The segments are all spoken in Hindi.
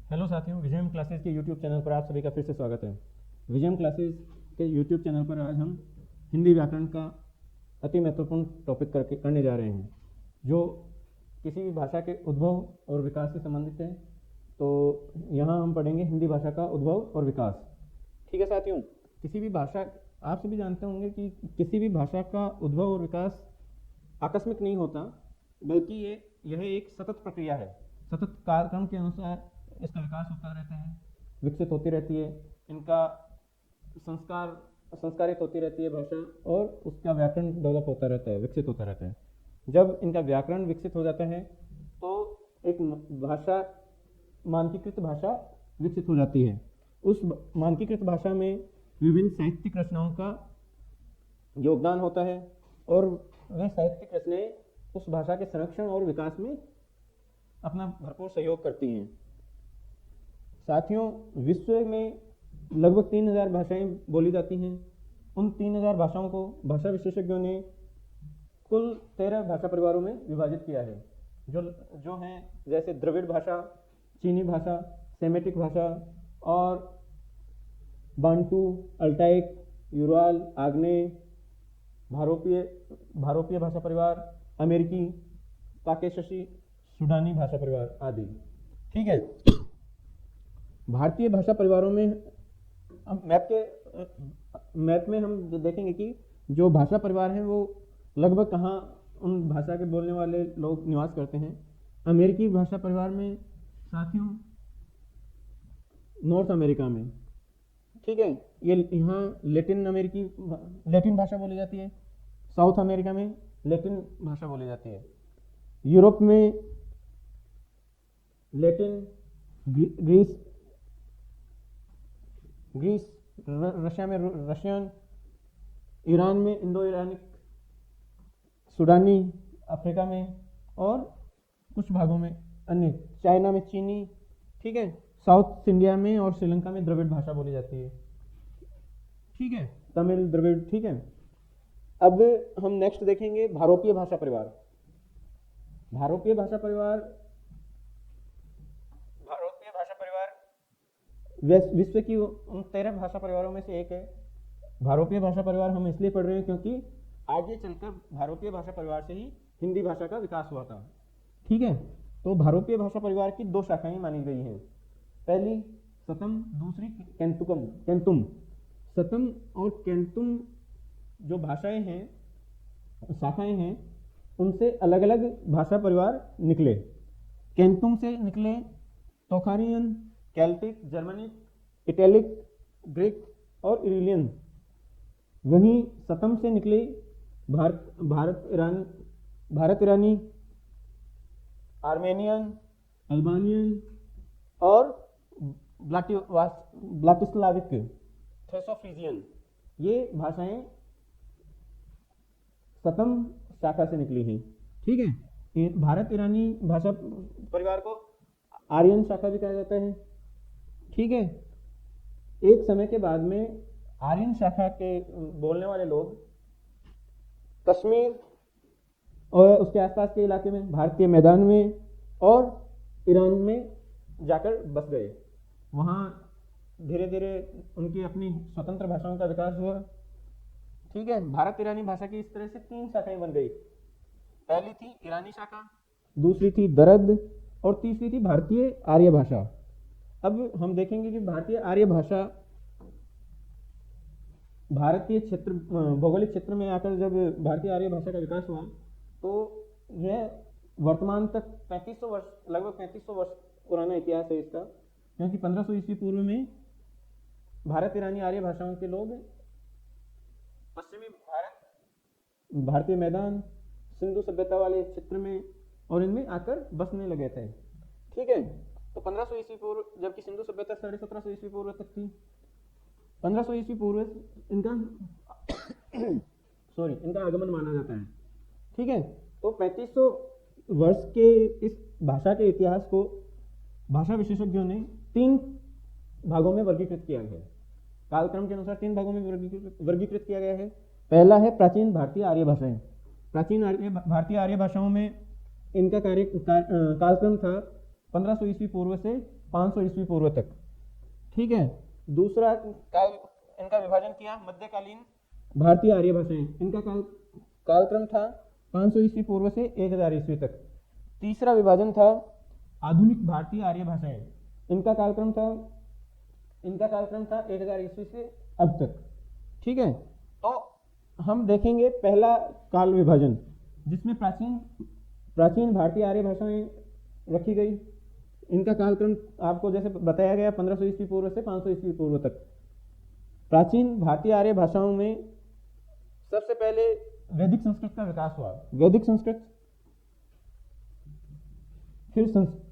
हेलो साथियों, विजयम क्लासेस के यूट्यूब चैनल पर आप सभी का फिर से स्वागत है। विजयम क्लासेस के यूट्यूब चैनल पर आज हम हिंदी व्याकरण का अति महत्वपूर्ण टॉपिक करने जा रहे हैं, जो किसी भी भाषा के उद्भव और विकास से संबंधित है। तो यहाँ हम पढ़ेंगे हिंदी भाषा का उद्भव और विकास। ठीक है साथियों, किसी भी भाषा, आप सभी जानते होंगे कि किसी भी भाषा का उद्भव और विकास आकस्मिक नहीं होता, बल्कि यह एक सतत प्रक्रिया है। सतत कालक्रम के अनुसार इसका विकास होता रहता है, विकसित होती रहती है, इनका संस्कारित होती रहती है भाषा, और उसका व्याकरण डेवलप होता रहता है, विकसित होता रहता है। जब इनका व्याकरण विकसित हो जाता है तो एक भाषा, मानकीकृत भाषा विकसित हो जाती है। उस मानकीकृत भाषा में विभिन्न साहित्यिक रचनाओं का योगदान होता है, और वे साहित्यिक रचनाएं उस भाषा के संरक्षण और विकास में अपना भरपूर सहयोग करती हैं। साथियों, विश्व में लगभग 3000 भाषाएं बोली जाती हैं। उन 3000 भाषाओं को भाषा विशेषज्ञों ने कुल 13 भाषा परिवारों में विभाजित किया है, जो हैं जैसे द्रविड़ भाषा, चीनी भाषा, सेमेटिक भाषा और बांटू, अल्टाइक, यूराल, आग्नेय, भारोपीय भाषा परिवार, अमेरिकी, काकेशसी, सूडानी भाषा परिवार आदि। ठीक है, भारतीय भाषा परिवारों में मैप में हम देखेंगे कि जो भाषा परिवार हैं वो लगभग कहाँ उन भाषा के बोलने वाले लोग निवास करते हैं। अमेरिकी भाषा परिवार में साथियों नॉर्थ अमेरिका में, ठीक है, ये यहाँ लैटिन भाषा बोली जाती है। साउथ अमेरिका में लैटिन भाषा बोली जाती है। यूरोप में लैटिन, ग्रीस, रशिया में रशियन, ईरान में इंडो ईरानिक, सूडानी, अफ्रीका में और कुछ भागों में अन्य, चाइना में चीनी। ठीक है, साउथ इंडिया में और श्रीलंका में द्रविड़ भाषा बोली जाती है। ठीक है, तमिल, द्रविड़। ठीक है, अब हम नेक्स्ट देखेंगे भारोपीय भाषा परिवार। भारोपीय भाषा परिवार विश्व की उन 13 भाषा परिवारों में से एक है। भारोपीय भाषा परिवार हम इसलिए पढ़ रहे हैं क्योंकि आगे चलकर भारोपीय भाषा परिवार से ही हिंदी भाषा का विकास हुआ था। ठीक है, तो भारोपीय भाषा परिवार की 2 शाखाएं मानी गई हैं। पहली सतम, दूसरी केंतुम। सतम और केंतुम जो भाषाएं हैं, शाखाएं हैं, उनसे अलग अलग भाषा परिवार निकले। केंतुम से निकले तोखारियन, केल्टिक, जर्मनिक, इटैलिक, ग्रीक और इरिलियन। वहीं सतम से निकले भारत ईरानी, आर्मेनियन, अल्बानियन और ब्लाटिस्लाविक, थ्रेसोफ्रीजियन। ये भाषाएं सतम शाखा से निकली हैं। ठीक है, भारत ईरानी भाषा परिवार को आर्यन शाखा भी कहा जाता है। ठीक है, एक समय के बाद में आर्यन शाखा के बोलने वाले लोग कश्मीर और उसके आसपास के इलाके में, भारतीय मैदान में और ईरान में जाकर बस गए। वहाँ धीरे धीरे उनकी अपनी स्वतंत्र भाषाओं का विकास हुआ। ठीक है, भारत ईरानी भाषा की इस तरह से 3 शाखाएं बन गई। पहली थी ईरानी शाखा, दूसरी थी दरद और तीसरी थी भारतीय आर्य भाषा। अब हम देखेंगे कि भारतीय आर्य भाषा भारतीय क्षेत्र, भौगोलिक क्षेत्र में आकर जब भारतीय आर्य भाषा का विकास हुआ तो यह वर्तमान तक 3500 वर्ष, लगभग 3500 वर्ष पुराना इतिहास है इसका, क्योंकि 1500 ईस्वी पूर्व में भारत ईरानी आर्य भाषाओं के लोग पश्चिमी भारतीय मैदान, सिंधु सभ्यता वाले क्षेत्र में और इनमें आकर बसने लगे थे। ठीक है, तो 1500 ईस्वी पूर्व, जबकि सिंधु सभ्यता 1750 ईस्वी पूर्व तक थी। 1500 ईस्वी पूर्व इनका इनका आगमन माना जाता है। ठीक है, तो 3500 वर्ष के इस भाषा के इतिहास को भाषा विशेषज्ञों ने 3 भागों में वर्गीकृत किया है। कालक्रम के अनुसार 3 भागों में वर्गीकृत किया गया है। पहला है प्राचीन भारतीय आर्य भाषाएं। प्राचीन भारतीय आर्य भाषाओं में इनका कालक्रम था 1500 ईस्वी पूर्व से 500 ईस्वी पूर्व तक। ठीक है। दूसरा काल, इनका विभाजन किया मध्यकालीन भारतीय आर्य भाषाएं, इनका कालक्रम था 500 ईस्वी पूर्व से 1000 ईस्वी तक। तीसरा विभाजन था आधुनिक भारतीय आर्य भाषाएं, इनका कालक्रम था 1000 ईस्वी से अब तक। ठीक है। तो हम देखेंगे पहला काल विभाजन, जिसमें प्राचीन भारतीय आर्य भाषाएं रखी गई। इनका कालक्रम आपको जैसे बताया गया 1500 ईस्वी पूर्व से 500 ईस्वी पूर्व तक। प्राचीन भारतीय आर्य भाषाओं में सबसे पहले वैदिक संस्कृत का विकास हुआ। वैदिक संस्कृत, फिर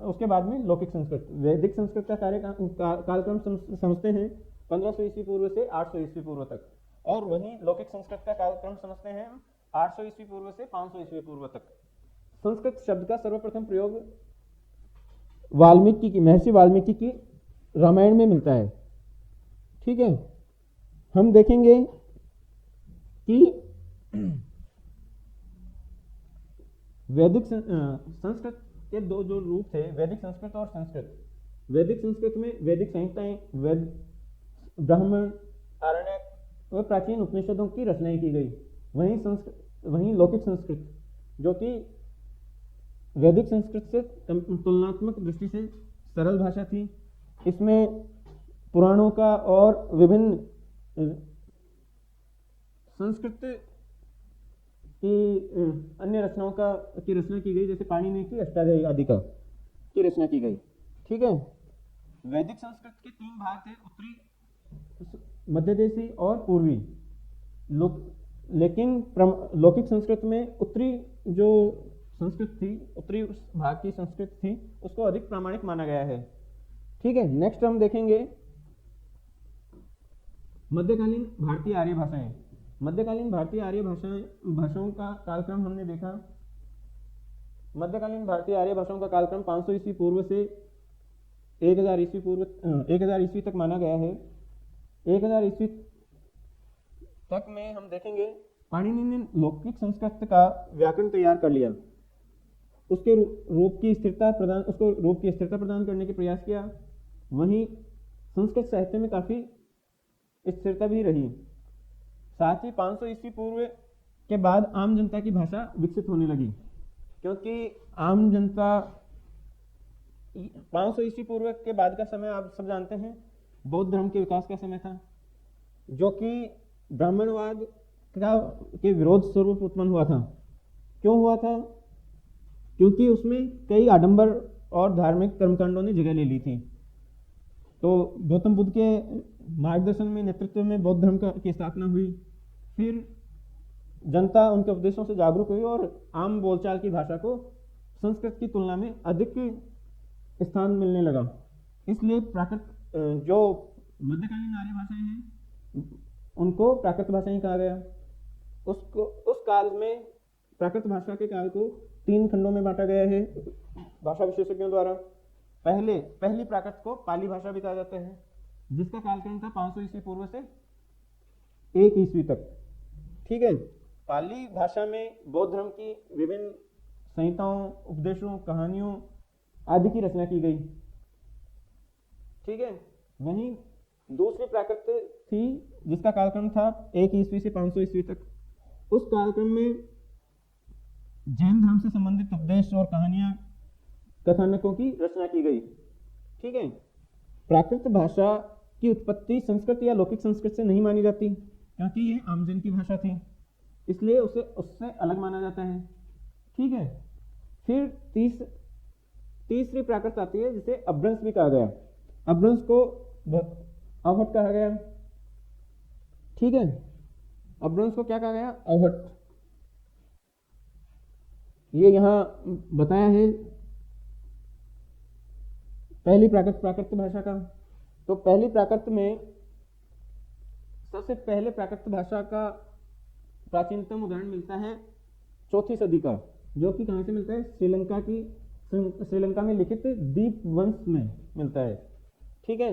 उसके बाद में लौकिक संस्कृत। वैदिक संस्कृत का कालक्रम समझते हैं 1500 ईस्वी पूर्व से 800 ईस्वी पूर्व तक, और वहीं लौकिक संस्कृत का कालक्रम समझते हैं 800 ईस्वी पूर्व से 500 ईस्वी पूर्व तक। संस्कृत शब्द का सर्वप्रथम प्रयोग महर्षि वाल्मीकि की रामायण में मिलता है। ठीक है। हम देखेंगे कि वैदिक संस्कृत के दो जो रूप थे, वैदिक संस्कृत और संस्कृत। वैदिक संस्कृत में वैदिक संहिताएं, ब्राह्मण, आरण्यक और प्राचीन उपनिषदों की रचनाएं की गई। वहीं लौकिक संस्कृत, जो कि वैदिक संस्कृत से तुलनात्मक दृष्टि से सरल भाषा थी, इसमें पुराणों का और विभिन्न संस्कृत की अन्य रचनाओं की रचना की गई, जैसे पाणिनि की अष्टाध्यायी आदि की रचना की गई। ठीक है। वैदिक संस्कृत के 3 भाग थे, उत्तरी, मध्यदेशी और पूर्वी। लेकिन लौकिक संस्कृत में उत्तरी जो संस्कृत थी, उत्तरी भाग की संस्कृत थी, उसको अधिक प्रामाणिक माना गया है। ठीक है। नेक्स्ट हम देखेंगे मध्यकालीन भारतीय आर्य भाषाएं। मध्यकालीन भारतीय आर्य भाषाओं का कालक्रम हमने देखा। मध्यकालीन भारतीय आर्य भाषाओं का कालक्रम 500 ईस्वी पूर्व से 1000 ईस्वी तक माना गया है। 1000 ईस्वी तक में हम देखेंगे पाणिनि ने लौकिक संस्कृत का व्याकरण तैयार कर लिया, उसको रूप की स्थिरता प्रदान करने के प्रयास किया। वहीं संस्कृत साहित्य में काफी स्थिरता भी रही। साथ ही 500 ईस्वी पूर्व के बाद आम जनता की भाषा विकसित होने लगी, क्योंकि आम जनता 500 ईस्वी पूर्व के बाद का समय आप सब जानते हैं बौद्ध धर्म के विकास का समय था, जो कि ब्राह्मणवाद के विरोध स्वरूप उत्पन्न हुआ था। क्यों हुआ था? क्योंकि उसमें कई आडंबर और धार्मिक कर्मकांडों ने जगह ले ली थी। तो गौतम बुद्ध के मार्गदर्शन में, नेतृत्व में बौद्ध धर्म की स्थापना हुई। फिर जनता उनके उपदेशों से जागरूक हुई और आम बोलचाल की भाषा को संस्कृत की तुलना में अधिक स्थान मिलने लगा। इसलिए जो मध्यकालीन आर्य भाषाएं हैं उनको प्राकृत भाषाएं कहा गया। उस काल में प्राकृत भाषा के काल को 3 खंडों में बांटा गया है भाषा विशेषज्ञों द्वारा। पहली प्राकृत को पाली भाषा भी कहा जाता है, जिसका कालक्रम था 500 ईस्वी पूर्व से 1 ईस्वी तक। ठीक है। पाली भाषा में बौद्ध धर्म की विभिन्न संहिताओं, उपदेशों, कहानियों आदि की रचना की गई। ठीक है। वहीं दूसरी प्राकृत थी, जिसका कालक्रम था 1 ईस्वी से 500 ईस्वी तक। उस कालक्रम में जैन धर्म से संबंधित उपदेश और कहानियां, कथानकों की रचना की गई। ठीक है। प्राकृत भाषा की उत्पत्ति संस्कृत या लौकिक संस्कृत से नहीं मानी जाती, क्योंकि ये आमजन की भाषा थी, इसलिए उसे उससे अलग माना जाता है। ठीक है। फिर तीसरी प्राकृत आती है, जिसे अपभ्रंश भी कहा गया। अपभ्रंश को अवहट कहा गया। ठीक है। अपभ्रंश को क्या कहा गया? अवहट। ये यहां बताया है पहली प्राकृत भाषा का। तो पहली प्राकृत में सबसे पहले प्राकृत भाषा का प्राचीनतम उदाहरण मिलता है 4वीं सदी का, जो कि कहां से मिलता है? श्रीलंका में लिखित दीपवंश में मिलता है। ठीक है।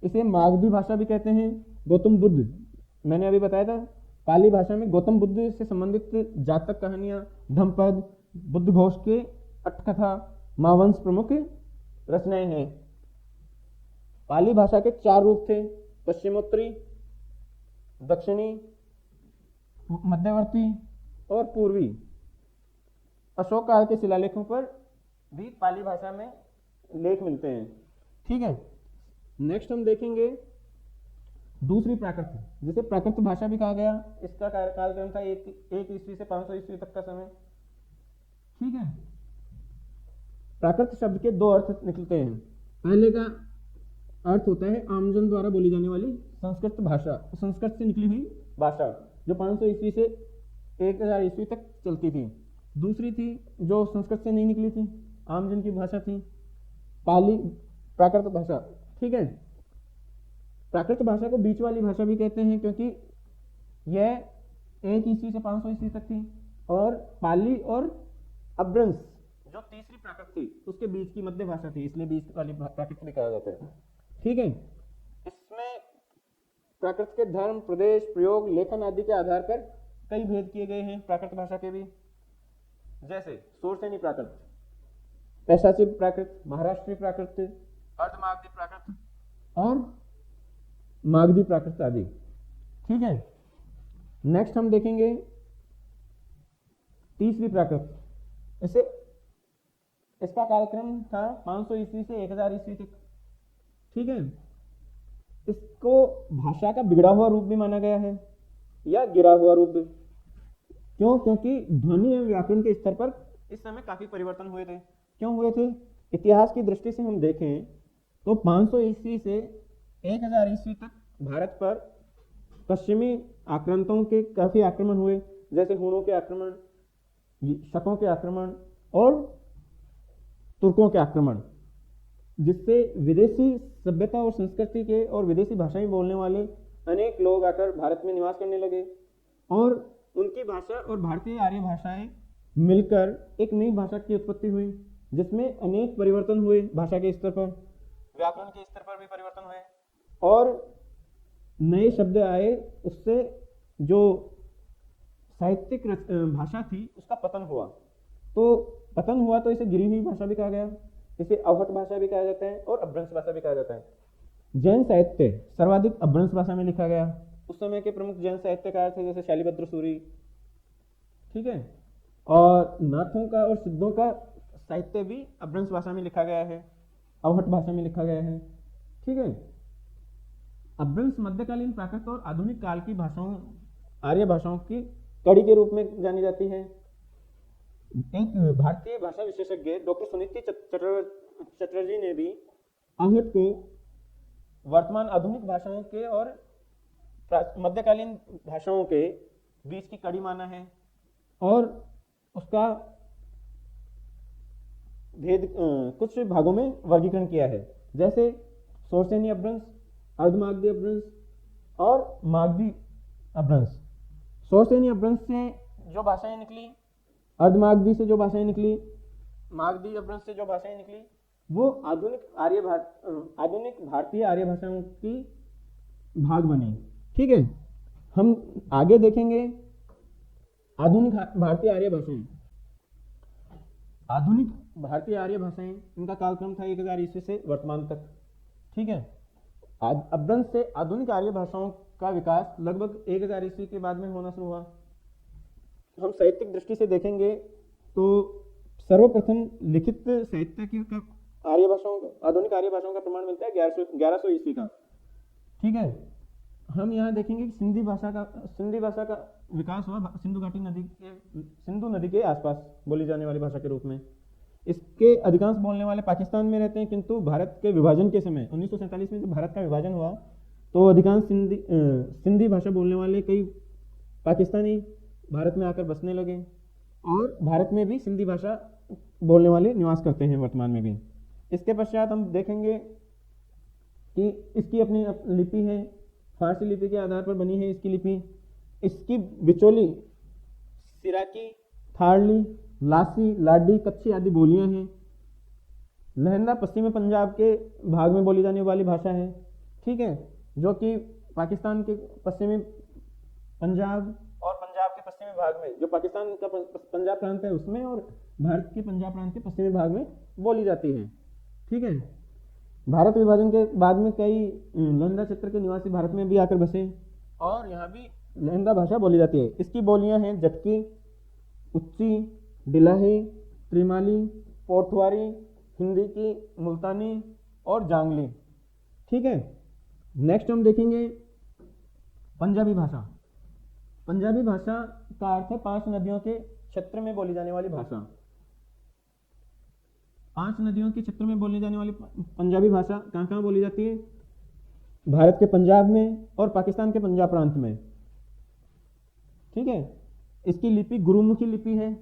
इसे मागधी भाषा भी कहते हैं। गौतम बुद्ध, मैंने अभी बताया था, पाली भाषा में गौतम बुद्ध से संबंधित जातक कहानियां, धम्मपद, बुद्ध घोष के अट्ठकथा, महावंश प्रमुख रचनाएं हैं। पाली भाषा के 4 रूप थे, पश्चिमोत्तरी, दक्षिणी, मध्यवर्ती और पूर्वी। अशोक काल के शिलालेखों पर भी पाली भाषा में लेख मिलते हैं। ठीक है, नेक्स्ट हम देखेंगे दूसरी प्राकृत, जिसे प्राकृत भाषा भी कहा गया। इसका कालक्रम था 1 ईस्वी से 500 ईस्वी तक का समय। ठीक है, प्राकृत शब्द के 2 अर्थ निकलते हैं। पहले का अर्थ होता है आमजन द्वारा बोली जाने वाली संस्कृत भाषा, संस्कृत से निकली हुई भाषा, जो 500 ईस्वी से 1000 ईस्वी तक चलती थी। दूसरी थी जो संस्कृत से नहीं निकली थी, आमजन की भाषा थी, पाली प्राकृत भाषा। ठीक है, प्राकृत भाषा को बीच वाली भाषा भी कहते हैं, क्योंकि यह 1 ईस्वी से 500 ईस्वी तक थी, और पाली और अभ्रंश जो तीसरी प्राकृत थी उसके बीच की मध्य भाषा थी, इसलिए बीच वाली प्राकृत भी कहा जाता है। ठीक है, इसमें प्राकृत के धर्म, प्रदेश, प्रयोग, लेखन आदि के आधार पर कई भेद किए गए हैं प्राकृत भाषा के भी, जैसे सोरसेनी प्राकृत, पैशाची प्राकृत, महाराष्ट्री प्राकृत, अर्धमागधी प्राकृत और मागधी प्राकृत आदि। ठीक है, नेक्स्ट हम देखेंगे तीसरी प्राकृत। इसे इसका कालक्रम था 500 ईस्वी से 1000 ईस्वी तक। ठीक है, इसको भाषा का बिगड़ा हुआ रूप भी माना गया है या गिरा हुआ रूप भी। क्यों? क्योंकि ध्वनि एवं व्याकरण के स्तर पर इस समय काफी परिवर्तन हुए थे। क्यों हुए थे? इतिहास की दृष्टि से हम देखें तो 500 ईस्वी से 1000 ईस्वी तक भारत पर पश्चिमी आक्रांतों के काफी आक्रमण हुए, जैसे हुणों के आक्रमण, शकों के आक्रमण और तुर्कों के आक्रमण, जिससे विदेशी सभ्यता और संस्कृति के और विदेशी भाषाएं बोलने वाले अनेक लोग आकर भारत में निवास करने लगे, और उनकी भाषा और भारतीय आर्य भाषाएं मिलकर एक नई भाषा की उत्पत्ति हुई, जिसमें अनेक परिवर्तन हुए। भाषा के स्तर पर, व्याकरण के स्तर पर भी परिवर्तन हुए और नए शब्द आए। उससे जो साहित्यिक भाषा थी उसका पतन हुआ। तो इसे गिरी हुई भाषा भी कहा गया, इसे अवहट भाषा भी कहा जाता है और अभ्रंश भाषा भी कहा जाता है। जैन साहित्य सर्वाधिक अभ्रंश भाषा में लिखा गया। उस समय के प्रमुख जैन साहित्यकार थे जैसे शैलीभद्र सूरी। ठीक है, और नाथों का और सिद्धों का साहित्य भी अभ्रंश भाषा में लिखा गया है, अवहट भाषा में लिखा गया है। ठीक है, अभ्रंश मध्यकालीन प्राकृत और आधुनिक काल की भाषाओं, आर्य भाषाओं की कड़ी के रूप में जानी जाती है। एक भारतीय भाषा विशेषज्ञ डॉक्टर सुनीति चटर्जी ने भी अवहट को वर्तमान आधुनिक भाषाओं के और मध्यकालीन भाषाओं के बीच की कड़ी माना है, और उसका भेद कुछ भागों में वर्गीकरण किया है, जैसे सोरसेनी अभ्रंश, अर्धमागधी अभ्रंश और मागधी अभ्रंश। सोरसेनी अभ्रंश से जो भाषाएं निकली, अर्धमागधी से जो भाषाएं निकली, मागधी अभ्रंश से जो भाषाएं निकली, वो आधुनिक भारतीय आर्य भाषाओं की भाग बनी। ठीक है, हम आगे देखेंगे आधुनिक भारतीय आर्य भाषाएं। आधुनिक भारतीय आर्य भाषाएं, इनका कालक्रम था 1000 ईस्वी से वर्तमान तक। ठीक है, अभ्रंश से आधुनिक आर्य भाषाओं का विकास लगभग 1000 ईस्वी के बाद में होना शुरू हुआ। हम साहित्यिक दृष्टि से देखेंगे तो सर्वप्रथम लिखित साहित्य की आर्य भाषाओं, आधुनिक आर्य भाषाओं का प्रमाण मिलता है 1100 ईस्वी का। ठीक है, हम यहाँ देखेंगे कि सिंधी भाषा का विकास हुआ सिंधु नदी के आसपास बोली जाने वाली भाषा के रूप में। इसके अधिकांश बोलने वाले पाकिस्तान में रहते हैं, किंतु भारत के विभाजन के समय 1947 में जब भारत का विभाजन हुआ तो अधिकांश सिंधी भाषा बोलने वाले कई पाकिस्तानी भारत में आकर बसने लगे, और भारत में भी सिंधी भाषा बोलने वाले निवास करते हैं वर्तमान में भी। इसके पश्चात हम देखेंगे कि इसकी अपनी लिपि है, फारसी लिपि के आधार पर बनी है इसकी लिपि। इसकी बिचौली सिराकी, थारली, लासी, लाडी, कच्छी आदि बोलियां हैं। लहंदा पश्चिमी पंजाब के भाग में बोली जाने वाली भाषा है। ठीक है, जो कि पाकिस्तान के पश्चिमी पंजाब और पंजाब के पश्चिमी भाग में, जो पाकिस्तान का पंजाब प्रांत है उसमें, और भारत के पंजाब प्रांत के पश्चिमी भाग में बोली जाती है। ठीक है। भारत विभाजन के बाद में कई लहंदा क्षेत्र के निवासी भारत में भी आकर बसे और यहाँ भी लहंदा भाषा बोली जाती है। इसकी बोलियाँ हैं जटकी, उच्ची, डिलाही, त्रिमाली, पोठवारी, हिंदी की मुल्तानी और जांगली। ठीक है। नेक्स्ट हम देखेंगे पंजाबी भाषा। पंजाबी भाषा का अर्थ है 5 नदियों के क्षेत्र में बोली जाने वाली भाषा। 5 नदियों के क्षेत्र में बोली जाने वाली पंजाबी भाषा कहाँ कहाँ बोली जाती है? भारत के पंजाब में और पाकिस्तान के पंजाब प्रांत में। ठीक है। इसकी लिपि गुरुमुखी लिपि है।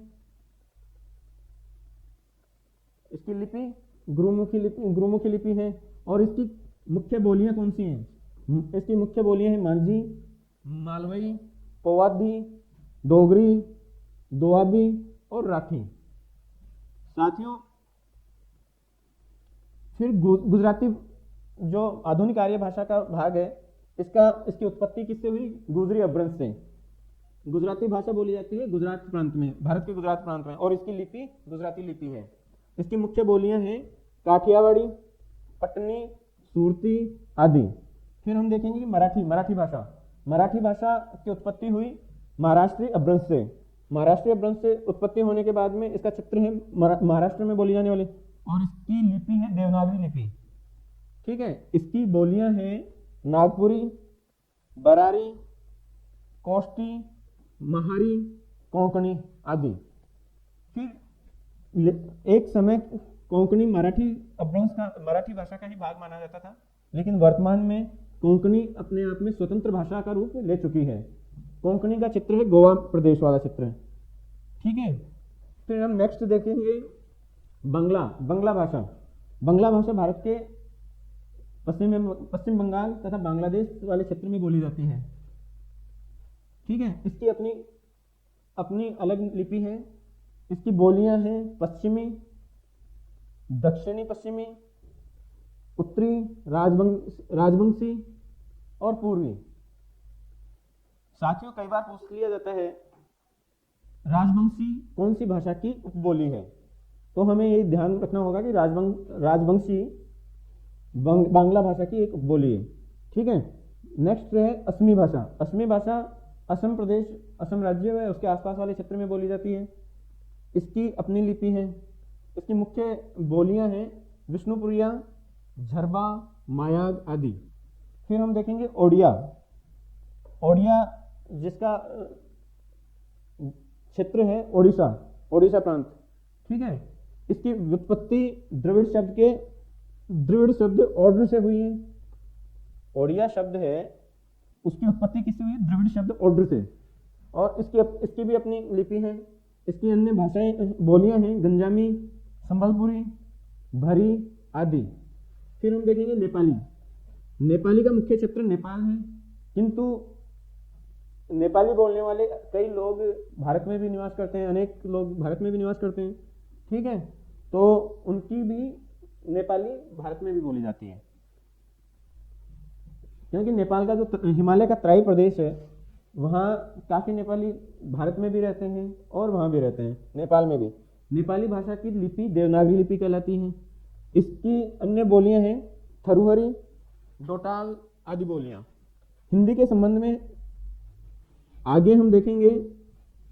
इसकी लिपि गुरुमुखी लिपि है। और इसकी मुख्य बोलियां कौन सी हैं? इसकी मुख्य बोलियां हैं मांझी, मालवई, पोवाधी, डोगरी, दोआबी और राठी। साथियों, फिर गुजराती जो आधुनिक आर्य भाषा का भाग है, इसकी उत्पत्ति किससे हुई? गुजरी अपभ्रंश से। गुजराती भाषा बोली जाती है गुजरात प्रांत में, भारत के गुजरात प्रांत में, और इसकी लिपि गुजराती लिपि है। इसकी मुख्य बोलियां हैं काठियावाड़ी, पटनी, सूरती आदि। फिर हम देखेंगे कि मराठी भाषा। मराठी भाषा की उत्पत्ति हुई महाराष्ट्रीय अपभ्रंश से। महाराष्ट्रीय अपभ्रंश से उत्पत्ति होने के बाद में इसका क्षेत्र है महाराष्ट्र में बोली जाने वाली, और इसकी लिपि है देवनागरी लिपि। ठीक है। इसकी बोलियां हैं नागपुरी, बरारी, कोष्टी, महारी, कोंकणी आदि। फिर एक समय कोंकणी मराठी भाषा का ही भाग माना जाता था, लेकिन वर्तमान में कोंकणी अपने आप में स्वतंत्र भाषा का रूप ले चुकी है। कोंकणी का क्षेत्र है गोवा प्रदेश वाला क्षेत्र। ठीक है। फिर हम नेक्स्ट देखेंगे बंगला भाषा। बंगला भाषा भारत के पश्चिम बंगाल तथा बांग्लादेश वाले क्षेत्र में बोली जाती है। ठीक है। इसकी अपनी अलग लिपि है। इसकी बोलियां हैं पश्चिमी, दक्षिणी पश्चिमी, उत्तरी, राजवंशी और पूर्वी। साथियों, कई बार पूछ लिया जाता है राजवंशी कौन सी भाषा की उपबोली है, तो हमें ये ध्यान रखना होगा कि राजवंशी बांग्ला भाषा की एक उपबोली है। ठीक है। नेक्स्ट है असमी भाषा। असमी भाषा असम प्रदेश, असम राज्य व उसके आसपास वाले क्षेत्र में बोली जाती है। इसकी अपनी लिपि है। इसकी मुख्य बोलियां हैं विष्णुपुरिया, झरबा, मायाग आदि। फिर हम देखेंगे ओडिया। ओडिया जिसका क्षेत्र है ओडिशा प्रांत। ठीक है। इसकी व्युत्पत्ति द्रविड़ शब्द ओड्र से हुई है। ओडिया शब्द है, उसकी उत्पत्ति किससे हुई? द्रविड़ शब्द ओड्र से। और इसकी भी अपनी लिपि है। इसकी अन्य बोलियां हैं गंजामी, संबलपुरी, भरी आदि। फिर हम देखेंगे नेपाली का मुख्य क्षेत्र नेपाल है, किंतु नेपाली बोलने वाले कई लोग भारत में भी निवास करते हैं, अनेक लोग भारत में भी निवास करते हैं। ठीक है। तो उनकी भी नेपाली भारत में भी बोली जाती है, क्योंकि नेपाल का जो हिमालय का तराई प्रदेश है, वहाँ काफ़ी नेपाली भारत में भी रहते हैं और वहाँ भी रहते हैं, नेपाल में भी। नेपाली भाषा की लिपि देवनागरी लिपि कहलाती है। इसकी अन्य बोलियां हैं थरुहरी, डोटाल आदि बोलियां। हिंदी के संबंध में आगे हम देखेंगे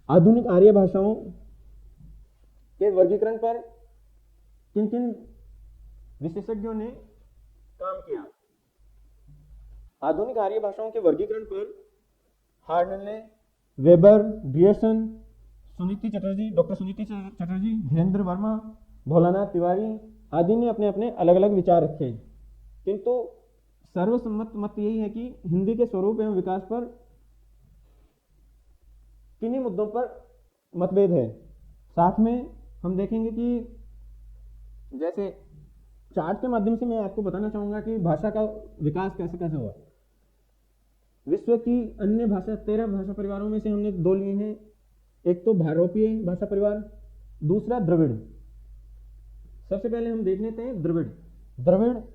आधुनिक आर्य भाषाओं के वर्गीकरण पर किन किन विशेषज्ञों ने काम किया। आधुनिक आर्य भाषाओं के वर्गीकरण पर Hoernle, Weber, Grierson, doctor Suniti Chatterji, Dhirendra Varma, Bholanath Tiwari आदि ने अपने अपने अलग अलग विचार रखे, किंतु सर्वसम्मत मत यही है कि हिंदी के स्वरूप एवं विकास पर किन्हीं मुद्दों पर मतभेद है। साथ में हम देखेंगे कि जैसे चार्ट के माध्यम से मैं आपको बताना चाहूंगा कि भाषा का विकास कैसे कैसे हुआ। विश्व की अन्य 13 भाषा परिवारों में से हमने 2 लिए हैं। एक तो भारोपीय भाषा परिवार, दूसरा द्रविड़। सबसे पहले हम देख लेते हैं द्रविड़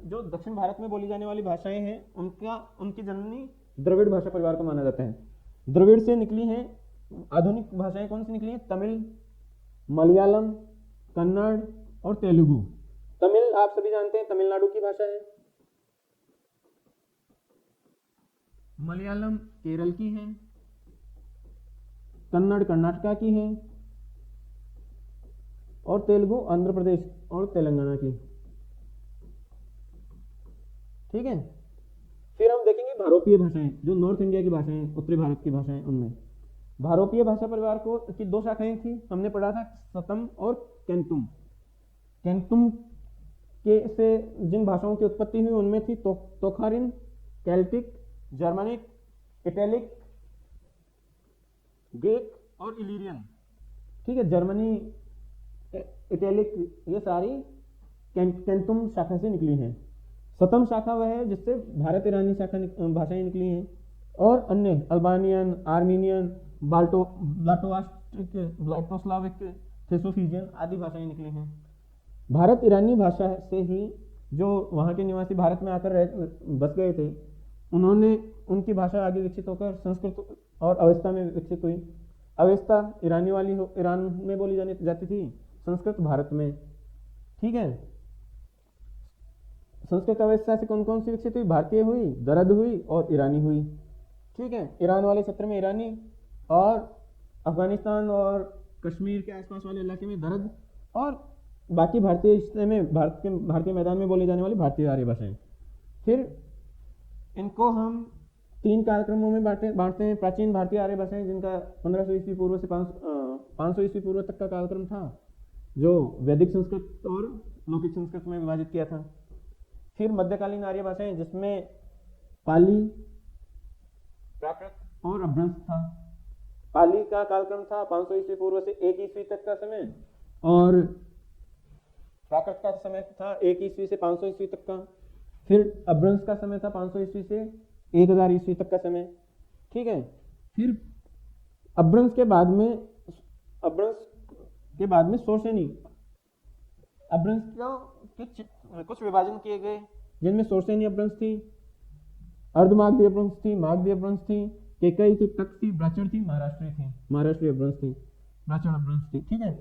जो दक्षिण भारत में बोली जाने वाली भाषाएं हैं, उनकी जननी द्रविड़ भाषा परिवार को माना जाता है। द्रविड़ से निकली हैं आधुनिक भाषाएं कौन सी निकली हैं? तमिल, मलयालम, कन्नड़ और तेलुगु। तमिल आप सभी जानते हैं तमिलनाडु की भाषा है, मलयालम केरल की है, कन्नड़ कर्नाटका की है और तेलुगु आंध्र प्रदेश और तेलंगाना की। ठीक है, फिर हम देखेंगे भारोपीय भाषाएं, जो नॉर्थ इंडिया की भाषाएं, उत्तरी भारत की भाषाएं। उनमें भारोपीय भाषा परिवार को की दो शाखाएं थी, हमने पढ़ा था सतम और केंतुम। केंतुम के से जिन भाषाओं की उत्पत्ति हुई उनमें थी तोखारिन, केल्टिक, जर्मनिक, इटैलिक, ग्रीक और इलीरियन। ठीक है, जर्मनी, इटैलिक, ये सारी केंतुम शाखा से निकली हैं। सतम शाखा वह है जिससे भारत ईरानी शाखा भाषाएं निकली हैं, और अन्य अल्बानियन, आर्मीनियन, ब्लाटोस्लाविक, थेसोफिजियन आदि भाषाएं निकली हैं। भारत ईरानी भाषा से ही जो वहाँ के निवासी भारत में आकर बस गए थे, उन्होंने उनकी भाषा आगे विकसित होकर संस्कृत और अवेस्ता में विकसित हुई। अवेस्ता ईरानी वाली ईरान में बोली जाती थी, संस्कृत भारत में। ठीक है, संस्कृत अवेस्ता से कौन कौन सी विकसित हुई? भारतीय हुई, दरद हुई और ईरानी हुई। ठीक है, ईरान वाले क्षेत्र में ईरानी, और अफगानिस्तान और कश्मीर के आसपास वाले इलाके में दरद, और बाकी भारतीय हिस्से में भारतीय मैदान में बोली जाने वाली भारतीय आर्य भाषाएं। फिर इनको हम 3 कार्यक्रमों में बांटते हैं। प्राचीन भारतीय आर्य भाषाएं, जिनका 1500 ईस्वी पूर्व से 500 ईस्वी पूर्व तक का कालक्रम था, जो वैदिक संस्कृत और लौकिक संस्कृत में विभाजित किया था। फिर मध्यकालीन आर्य भाषाएं, जिसमें पाली, प्राकृत और अभ्रंश था। पाली का कालक्रम था 500 ईस्वी पूर्व से 1 ईस्वी तक का समय, और प्राकृत का समय था 1 ईस्वी से 500 ईस्वी तक का। फिर अभ्रंश का समय था 500 ईस्वी से 1000 ईस्वी तक का समय। ठीक है, फिर अभ्रंश के बाद में सोर्सेनी, अभ्रंश के कुछ विभाजन किए गए, जिनमें सोर्सेनी अभ्रंश थी, अर्धमागधी अभ्रंश थी, मागधी अभ्रंश थी, केकई थी, तक थी, ब्राचर थी, महाराष्ट्री अभ्रंश थी, ब्राचर अभ्रंश थी। ठीक है,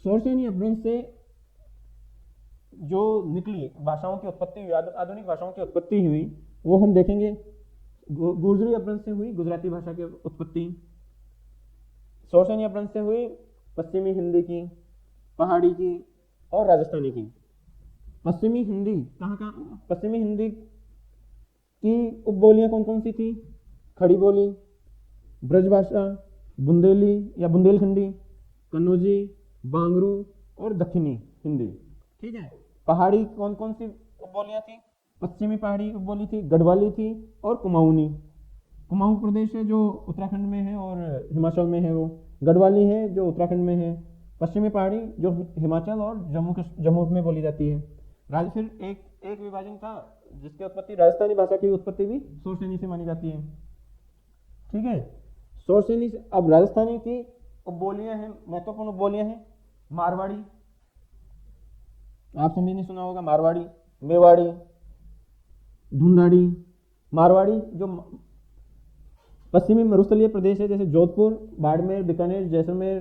सोर्सेनी अभ्रंश से जो निकली भाषाओं की उत्पत्ति, आधुनिक भाषाओं की उत्पत्ति हुई, वो हम देखेंगे। गुर्जरी अभ्रंश से हुई गुजराती भाषा की उत्पत्ति। सोर्सेनी अभ्रंश से हुई पश्चिमी हिंदी की, पहाड़ी की और राजस्थानी की। पश्चिमी हिंदी पश्चिमी हिंदी की उपबोलियां कौन कौन सी थी? खड़ी बोली, ब्रजभाषा, बुंदेली या बुंदेलखंडी, कन्नौजी, बांगरू और दक्षिणी हिंदी। ठीक है, पहाड़ी कौन कौन सी उपबोलियां थी? पश्चिमी पहाड़ी उपबोली थी, गढ़वाली थी और कुमाऊनी। कुमाऊं प्रदेश है जो उत्तराखंड में है और हिमाचल में है, वो गढ़वाली है जो उत्तराखंड में है, पश्चिमी पहाड़ी जो हिमाचल और जम्मू में बोली जाती है। फिर एक विभाजन था जिसकी उत्पत्ति, राजस्थानी भाषा की उत्पत्ति भी सोर्सेनी से मानी जाती है। ठीक है, सोर्सेनी से। अब राजस्थानी की उपबोलियां हैं, महत्वपूर्ण उपबोलियां हैं। मारवाड़ी, आप सभी ने सुना होगा, मारवाड़ी, मेवाड़ी, ढूंढाड़ी। मारवाड़ी जो पश्चिमी मरुस्थलीय प्रदेश है, जैसे जोधपुर, बाड़मेर, बीकानेर, जैसलमेर,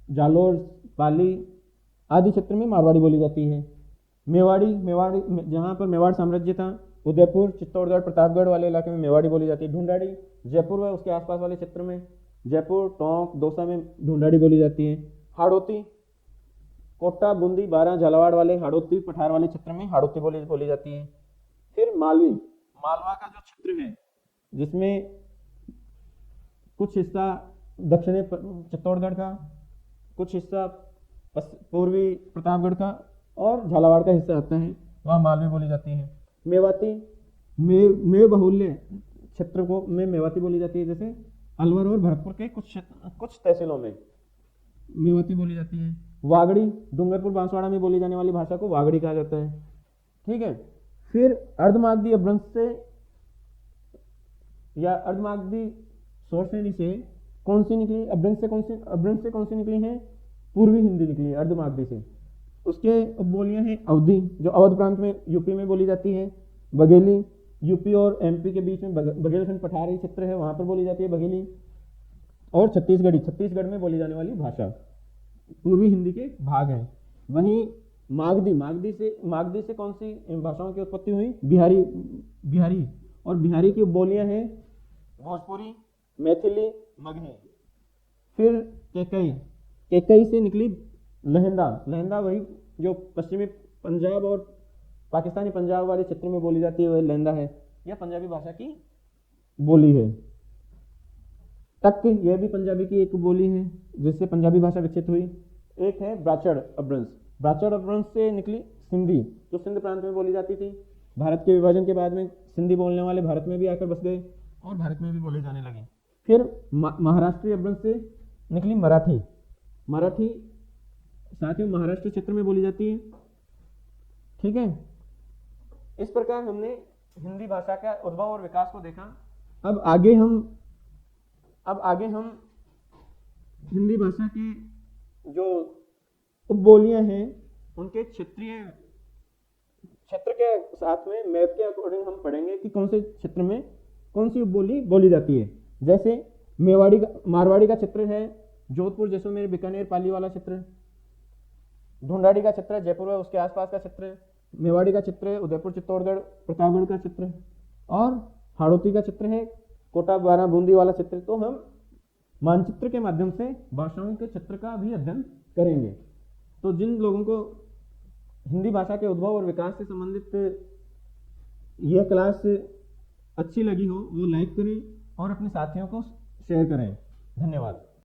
जालोर, पाली आदि क्षेत्र में मारवाड़ी बोली जाती है। मेवाड़ी जहाँ पर मेवाड़ साम्राज्य था, उदयपुर, चित्तौड़गढ़, प्रतापगढ़ वाले इलाके में मेवाड़ी बोली जाती है। ढूंढाड़ी जयपुर व उसके आसपास वाले क्षेत्र में, जयपुर, टोंक, दौसा में ढूंढाड़ी बोली जाती है। हाड़ौती, कोटा, बूंदी, बारां, झालावाड़ वाले हाड़ौती, पठार वाले क्षेत्र में हाड़ौती बोली जाती है। फिर मालवा का जो क्षेत्र है, जिसमें कुछ हिस्सा दक्षिणी चित्तौड़गढ़ का, कुछ हिस्सा पूर्वी प्रतापगढ़ का और झालावाड़ का हिस्सा आता है, वहाँ मालवी बोली जाती है। मेवाती, मेव बहुल्य क्षेत्र को में मेवाती बोली जाती है, जैसे अलवर और भरतपुर के कुछ तहसीलों में मेवाती बोली जाती है। वागड़ी, डूंगरपुर, बांसवाड़ा में बोली जाने वाली भाषा को वागड़ी कहा जाता है। ठीक है, फिर अर्धमागधी अभ्रंश से या अर्धमागधी सोर्सेनी से कौन सी निकली? अभ्रंश से कौन सी निकली है? पूर्वी हिंदी निकली है अर्धमागधी से। उसके बोलियां हैं अवधी, जो अवध प्रांत में यूपी में बोली जाती है। बघेली, यूपी और एमपी के बीच में बघेलखंड पठारी क्षेत्र है, वहां पर बोली जाती है बघेली। और छत्तीसगढ़ में बोली जाने वाली भाषा पूर्वी हिंदी के भाग है। वहीं मागधी से कौन सी भाषाओं की उत्पत्ति हुई? बिहारी। और बिहारी की बोलियां हैं भोजपुरी, मैथिली, मगही। फिर केकई से निकली लहंदा वही जो पश्चिमी पंजाब और पाकिस्तानी पंजाब वाले क्षेत्र में बोली जाती है, वह लहंदा है। यह पंजाबी भाषा की बोली है। टक, यह भी पंजाबी की एक बोली है जिससे पंजाबी भाषा विकसित हुई। एक है ब्राचड़ अपभ्रंश से निकली सिंधी, जो सिंध प्रांत में बोली जाती थी। भारत के विभाजन के बाद में सिंधी बोलने वाले भारत में भी आकर बस गए और भारत में भी बोले जाने लगे। फिर महाराष्ट्रीय अपभ्रंश से निकली मराठी साथियों महाराष्ट्र क्षेत्र में बोली जाती है। ठीक है, इस प्रकार हमने हिंदी भाषा का उद्भव और विकास को देखा। अब आगे हम हिंदी भाषा की जो उपबोलियां हैं उनके क्षेत्र के साथ में मैप के अकॉर्डिंग हम पढ़ेंगे कि कौन से क्षेत्र में कौन सी उपबोली बोली जाती है। जैसे मारवाड़ी का क्षेत्र है जोधपुर, जैसलमेर, बीकानेर, पाली वाला क्षेत्र। ढूंढाड़ी का क्षेत्र है जयपुर व उसके आसपास का क्षेत्र। मेवाड़ी का क्षेत्र है उदयपुर, चित्तौड़गढ़, प्रतापगढ़ का क्षेत्र। और हाड़ौती का क्षेत्र है कोटा, बारां, बूंदी वाला क्षेत्र। तो हम मानचित्र के माध्यम से भाषाओं के क्षेत्र का भी अध्ययन करेंगे। तो जिन लोगों को हिंदी भाषा के उद्भव और विकास से संबंधित यह क्लास अच्छी लगी हो वो लाइक करें और अपने साथियों को शेयर करें। धन्यवाद।